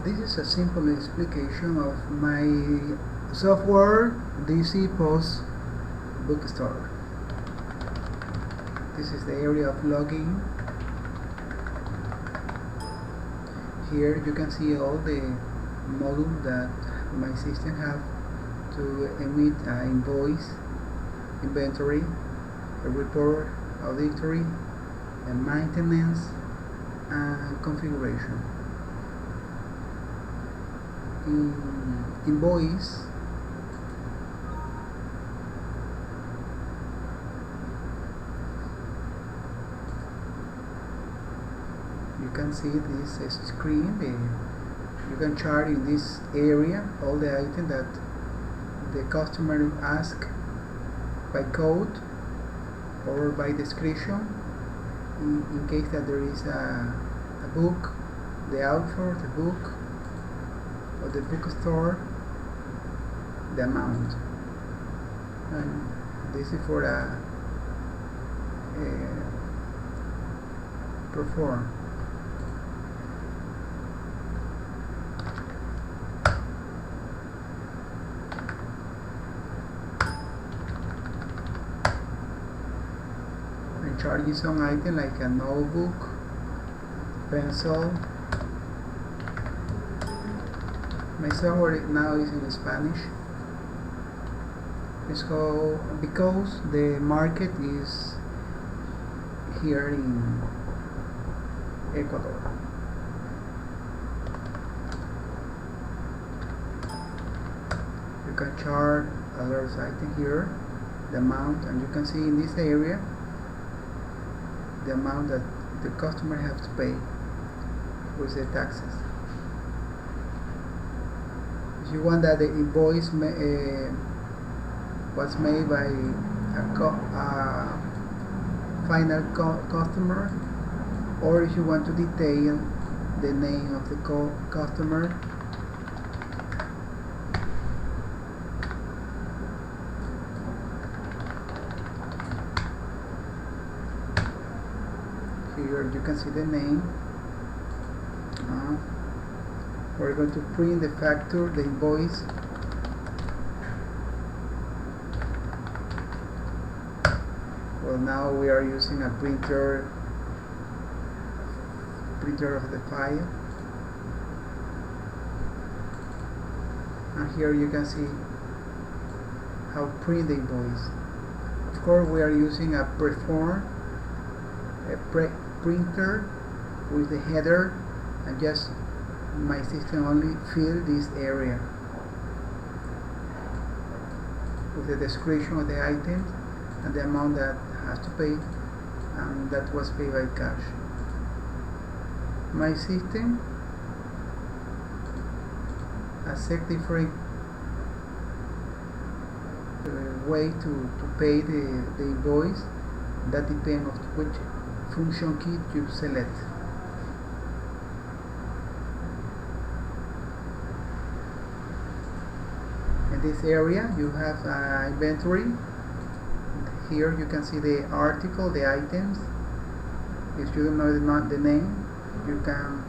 This is a simple explication of my software DC POS Book Store. This is the area of login. Here you can see all the modules that my system have to emit an invoice, inventory, a report, auditory, and maintenance, and configuration. In invoice, you can see this screen. You can chart in this area all the items that the customer asks by code or by description. In case that there is a book, the author, the book, or the bookstore, the amount. And this is for a perform. I'm charging some item like a notebook, pencil. My software now is in Spanish. So because the market is here in Ecuador. You can chart other item here, the amount, and you can see in this area the amount that the customer has to pay with the taxes. If you want that the invoice was made by a final customer, or if you want to detail the name of the customer, here you can see the name. We're going to print the facture, the invoice. Well, now we are using a printer of the file. And here you can see how to print the invoice. Of course, we are using a printer with the header, and just my system only fill this area with the description of the items and the amount that has to pay, and that was paid by cash. My system accepts different way to pay the invoice. That depends on which function key you select. In this area you have inventory. Here you can see the article, the items. If you don't know the name, you can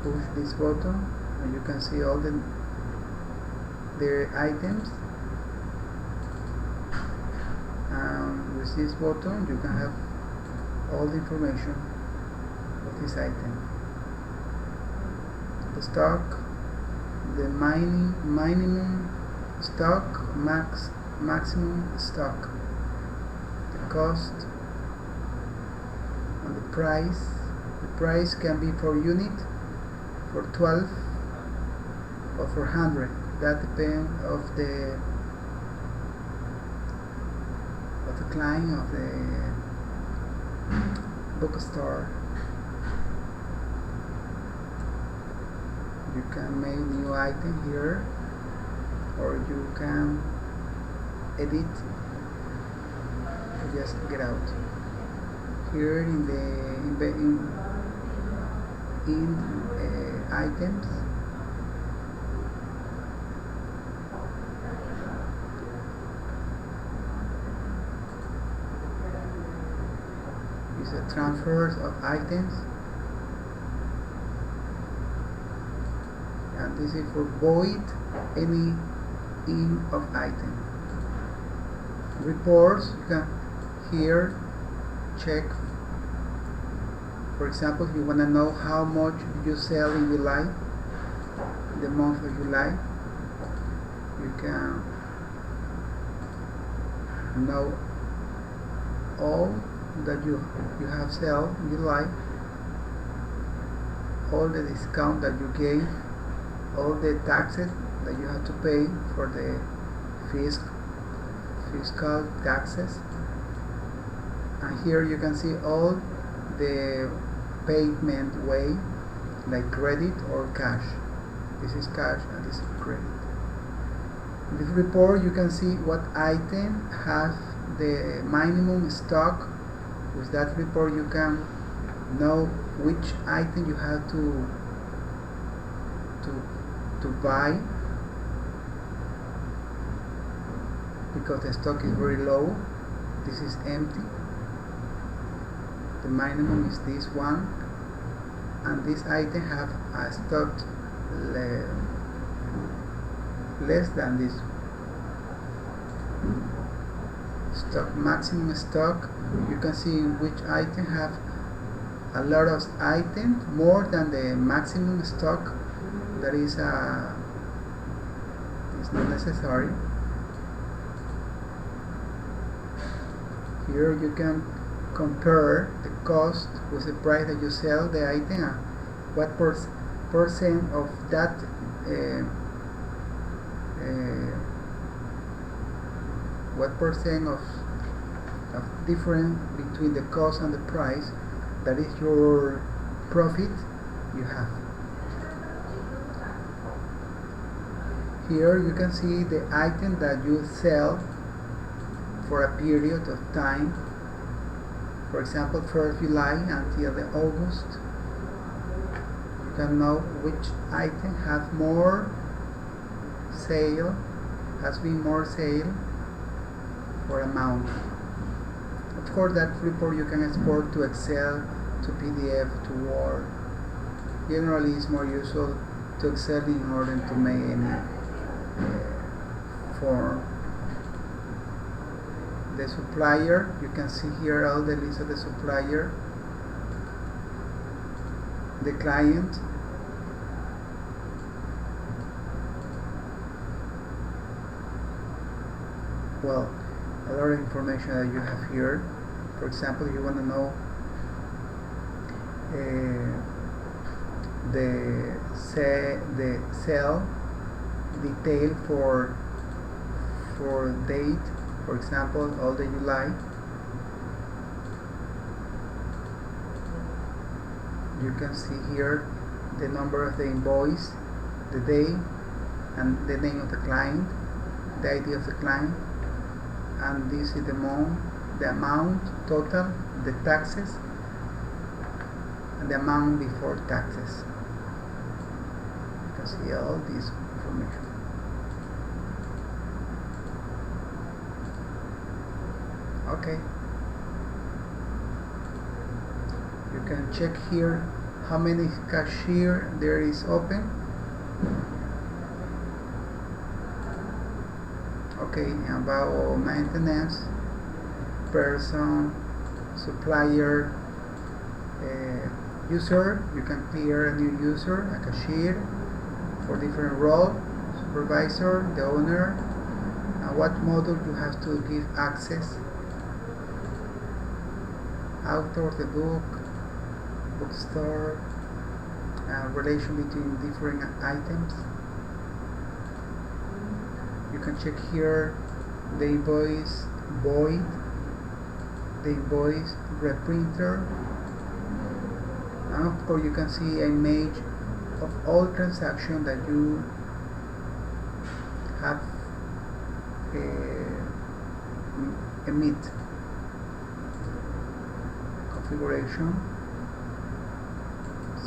push this button and you can see all the items. With this button you can have all the information of this item. The stock, the minimum stock, maximum stock, the cost, and the price. The price can be for unit, for 12, or for 100. That depends of the client of the bookstore. You can make new item here, or you can edit or just get out. Here in the items, is a transfers of items. this is for void any in of item. Reports, you can here check. For example, if you want to know how much you sell in July, the month of July, you can know all that you have sold in July, all the discount that you gave, all the taxes that you have to pay for the fiscal taxes, and here you can see all the payment way, like credit or cash. This is cash and this is credit. In this report you can see what item has the minimum stock. With that report you can know which item you have to buy, because the stock is very low. This is empty. The minimum is this one, and this item have a stock less than this stock. Maximum stock, you can see which item have a lot of items more than the maximum stock. That is it's not necessary. Here you can compare the cost with the price that you sell the item, what percent of that what percent of difference between the cost and the price, that is your profit you have. Here you can see the item that you sell for a period of time. For example, 1st July until the August. You can know which item has more sale, has been more sale for amount. Of course, that report you can export to Excel, to PDF, to Word. Generally, it's more useful to Excel in order to make any form. The supplier, you can see here all the list of the supplier. The client, well, a lot of information that you have here. For example, you want to know the sale detail for date. For example, all the July. You can see here the number of the invoice, the day, and the name of the client, the ID of the client, and this is the amount total, the taxes, and the amount before taxes. You can see all this information. Okay. You can check here how many cashier there is open. Okay, about maintenance, person, supplier, user. You can clear a new user, a cashier, for different role, supervisor, the owner, and what module you have to give access. Author of the book store, relation between different items. You can check here the invoice void, the invoice reprinter, and of course you can see an image of all transactions that you have emit. Configuration.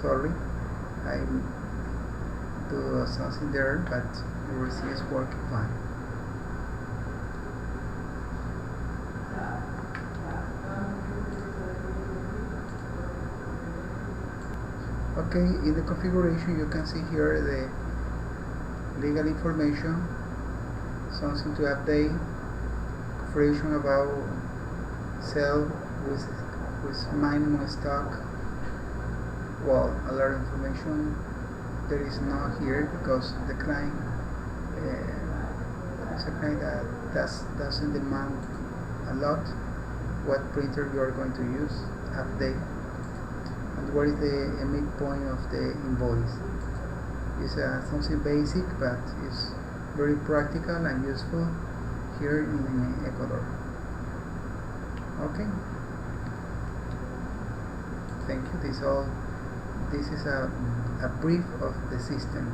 Sorry, I do something there, but you will see it's working fine. Okay, in the configuration you can see here legal information, something to update, information about sell with minimum stock. Well, a lot of information there is not here because the client is a client that doesn't demand a lot. What printer you are going to use, update, and what is the midpoint of the invoice. It's something basic, but it's very practical and useful here in Ecuador. Okay. Thank you. This is a brief of the system.